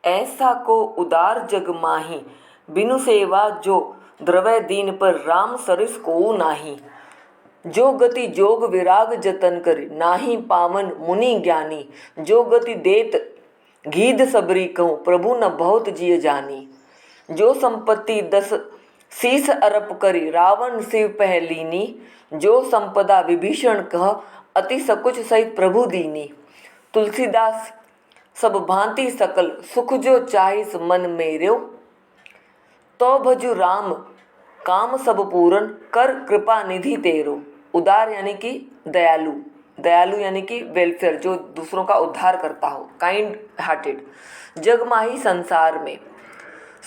ऐसा को उदार जग माही, बिनु सेवा जो द्रवै दीन पर राम सरिस को नाही। जो गति जोग विराग जतन करि, नाही पावन मुनि ज्ञानी। जो गति देत गीध सबरी कहूँ, प्रभु न बहुत जिय जानी। जो संपत्ति 10 शीस अरप करी, रावण शिव पहलीनी। जो संपदा विभीषण कह, अति सकुच सहित प्रभु दीनी। तुलसीदास सब भांति सकल, सुख जो चाहिस मन मेर्यो। तो भजु राम काम सब पूरन, कर कृपा निधि तेरो। उदार यानी कि दयालु, दयालु यानी कि वेलफेयर, जो दूसरों का उद्धार करता हो, काइंड हार्टेड। जगमाही संसार में,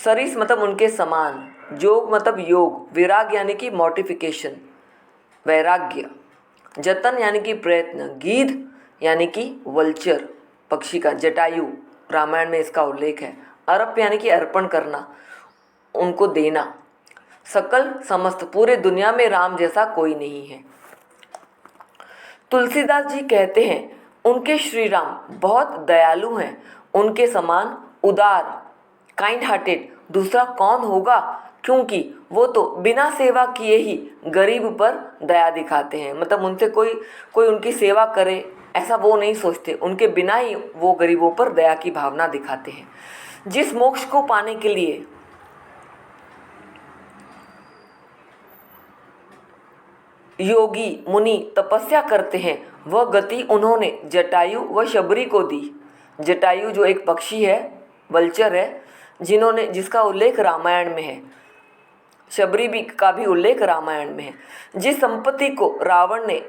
सरिस मतलब उनके समान, जोग मतलब योग, विराग यानी कि मोर्टिफिकेशन, वैराग्य, जतन यानी कि प्रयत्न, गीध यानी कि वल्चर, पक्षी का, जटायु रामायण में इसका उल्लेख है। अर्प यानी कि अर्पण करना, उनको देना। सकल समस्त, पूरे दुनिया में राम जैसा कोई नहीं है। तुलसीदास जी कहते हैं उनके श्री राम बहुत दयालु हैं, उनके समान उदार, काइंड हार्टेड दूसरा कौन होगा, क्योंकि वो तो बिना सेवा किए ही गरीब पर दया दिखाते हैं। मतलब उनसे कोई उनकी सेवा करे ऐसा वो नहीं सोचते, उनके बिना ही वो गरीबों पर दया की भावना दिखाते हैं। जिस मोक्ष को पाने के लिए योगी मुनि तपस्या करते हैं, वह गति उन्होंने जटायु व शबरी को दी। जटायु जो एक पक्षी है, वल्चर है, जिसका उल्लेख रामायण में है। शबरी भी का भी उल्लेख रामायण में है। जिस संपत्ति को रावण ने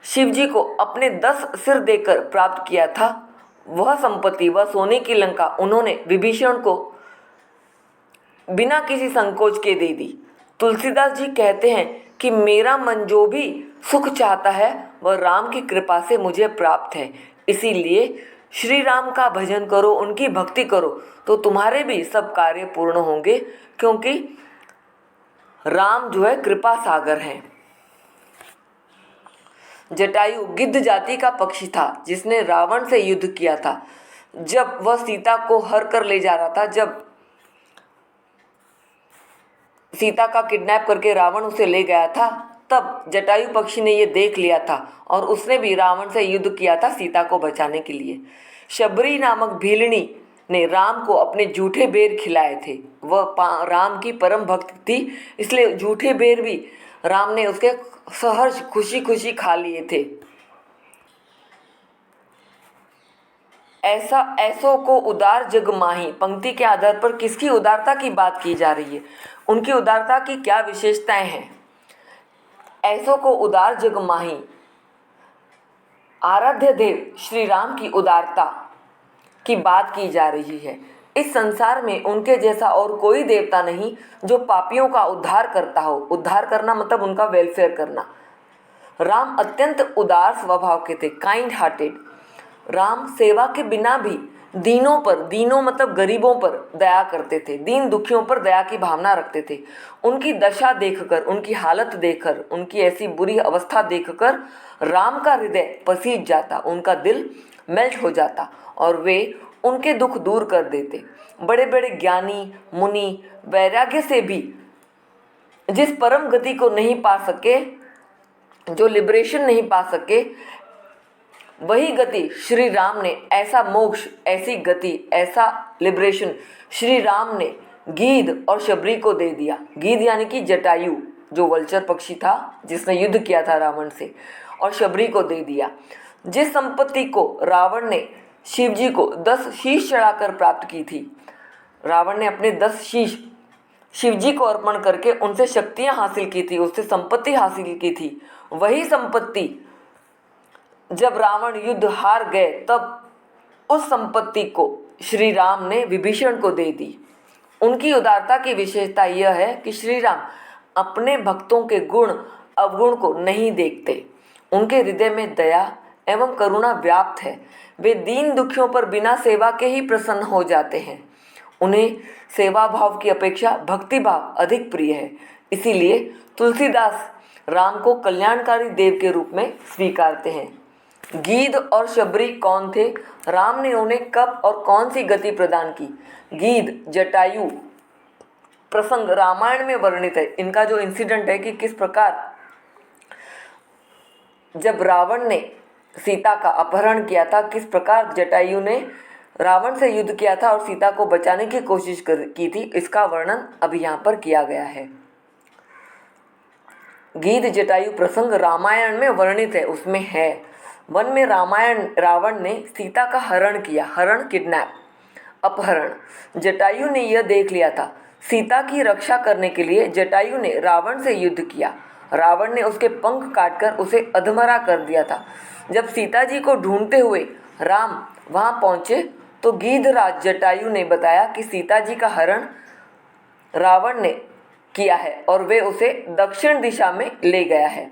शिवजी को अपने 10 सिर देकर प्राप्त किया था, वह संपत्ति, वह सोने की लंका उन्होंने विभीषण को बिना किसी संकोच के दे दी। तुलसीदास जी कहते हैं कि मेरा मन जो भी सुख चाहता है वह राम की कृपा से मुझे प्राप्त है। इसीलिए श्री राम का भजन करो, उनकी भक्ति करो, तो तुम्हारे भी सब कार्य पूर्ण होंगे, क्योंकि राम जो है कृपा सागर है। जटायु गिद्ध जाति का पक्षी था, जिसने रावण से युद्ध किया था। जब वह सीता को हर कर ले जा रहा था, जब सीता का किडनैप करके रावण उसे ले गया था, तब जटायु पक्षी ने ये देख लिया था और उसने भी रावण से युद्ध किया था सीता को बचाने के लिए। शबरी नामक भीलनी ने राम को अपने जूठे बेर खिलाए थे। वह राम की परम भक्त थी, इसलिए जूठे बेर भी राम ने उसके सहर्ष खुशी खुशी खा लिए थे। ऐसों को उदार जग माही, पंक्ति के आधार पर किसकी उदारता की बात की जा रही है, उनकी उदारता की क्या विशेषताएं हैं। ऐसों को उदार जग माही, आराध्य देव श्री राम की उदारता की बात की जा रही है। इस संसार में उनके जैसा और कोई देवता नहीं जो पापियों का उद्धार करता हो। उद्धार करना मतलब उनका वेलफेयर करना। राम अत्यंत उदार स्वभाव के थे, काइंड हार्टेड। राम सेवा के बिना भी दीनों मतलब गरीबों पर दया करते थे, दीन दुखियों पर दया की भावना रखते थे। उनकी दशा देखकर, उनकी हालत देखकर, उनकी ऐसी बुरी अवस्था देखकर राम का हृदय पसीज जाता, उनका दिल मेल्ट हो जाता और वे उनके दुख दूर कर देते। बड़े बड़े ज्ञानी मुनि वैराग्य से भी जिस परम गति को नहीं पा सके, जो लिबरेशन नहीं पा सके, वही गति श्री राम ने, ऐसा मोक्ष, ऐसी गति, ऐसा लिबरेशन श्री राम ने गीध और शबरी को दे दिया। गीध यानी कि जटायु, जो वल्चर पक्षी था जिसने युद्ध किया था रावण से, और शबरी को दे दिया। जिस संपत्ति को रावण ने शिवजी को 10 शीश चढ़ाकर प्राप्त की थी, रावण ने अपने 10 शीश शिवजी को अर्पण करके उनसे शक्तियां हासिल की थी, उससे संपत्ति हासिल की थी, वही संपत्ति जब रावण युद्ध हार गए तब उस संपत्ति को श्री राम ने विभीषण को दे दी। उनकी उदारता की विशेषता यह है कि श्री राम अपने भक्तों के गुण अवगुण को नहीं देखते। उनके हृदय में दया एवं करुणा व्याप्त है। वे दीन दुखियों पर बिना सेवा के ही प्रसन्न हो जाते हैं। उन्हें सेवा भाव की अपेक्षा भक्ति भाव अधिक प्रिय है। इसीलिए तुलसीदास राम को कल्याणकारी देव के रूप में स्वीकारते हैं। गीध और शबरी कौन थे? राम ने उन्हें कब और कौन सी गति प्रदान की? गीध, जटायु प्रसंग रामायण में वर्णित है। इनका जो इंसिडेंट है कि किस प्रकार जब रावण ने सीता का अपहरण किया था, किस प्रकार जटायु ने रावण से युद्ध किया था और सीता को बचाने की कोशिश की थी, इसका वर्णन अभी यहाँ पर किया गया है। गीध जटायु प्रसंग रामायण में वर्णित है, उसमें है वन में रावण ने सीता का हरण किया। हरण, किडनैप, अपहरण। जटायु ने यह देख लिया था। सीता की रक्षा करने के लिए जटायु ने रावण से युद्ध किया। रावण ने उसके पंख काटकर उसे अधमरा कर दिया था। जब सीता जी को ढूंढते हुए राम वहां पहुंचे तो गीधराज जटायु ने बताया कि सीता जी का हरण रावण ने किया है और वे उसे दक्षिण दिशा में ले गया है।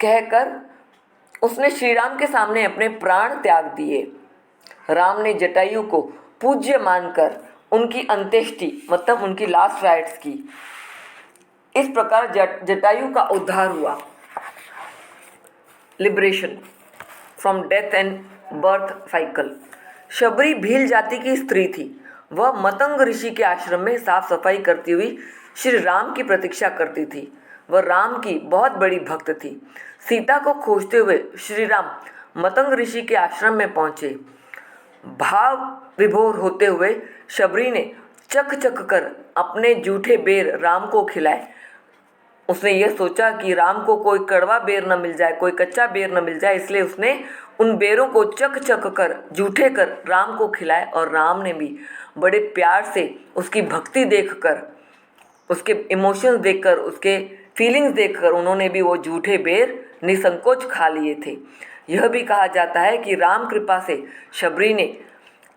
कहकर उसने श्री राम के सामने अपने प्राण त्याग दिए। राम ने जटायु को पूज्य मानकर उनकी अंत्येष्टि मतलब उनकी लास्ट राइट्स की। इस प्रकार जटायु का उद्धार हुआ। Liberation from death and birth cycle. Shabari Bhil जाति की स्त्री थी। वह मतंग ऋषि के आश्रम में साफ सफाई करती हुई श्री राम की प्रतीक्षा करती थी। वह राम की बहुत बड़ी भक्त थी। सीता को खोजते हुए श्री राम मतंग ऋषि के आश्रम में पहुंचे। भाव विभोर होते हुए शबरी ने चख चख कर अपने जूठे बेर राम को खिलाए। उसने यह सोचा कि राम को कोई कड़वा बेर न मिल जाए, कोई कच्चा बेर न मिल जाए, इसलिए उसने उन बेरों को चख चख कर जूठे कर राम को खिलाए। और राम ने भी बड़े प्यार से उसकी भक्ति देखकर, उसके इमोशंस देखकर, उसके फीलिंग्स देखकर उन्होंने भी वो जूठे बेर निसंकोच खा लिए थे। यह भी कहा जाता है कि राम कृपा से शबरी ने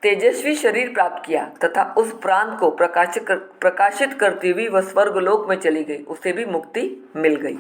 तेजस्वी शरीर प्राप्त किया तथा उस प्रांत को प्रकाशित करती हुई वह स्वर्गलोक में चली गई। उसे भी मुक्ति मिल गई।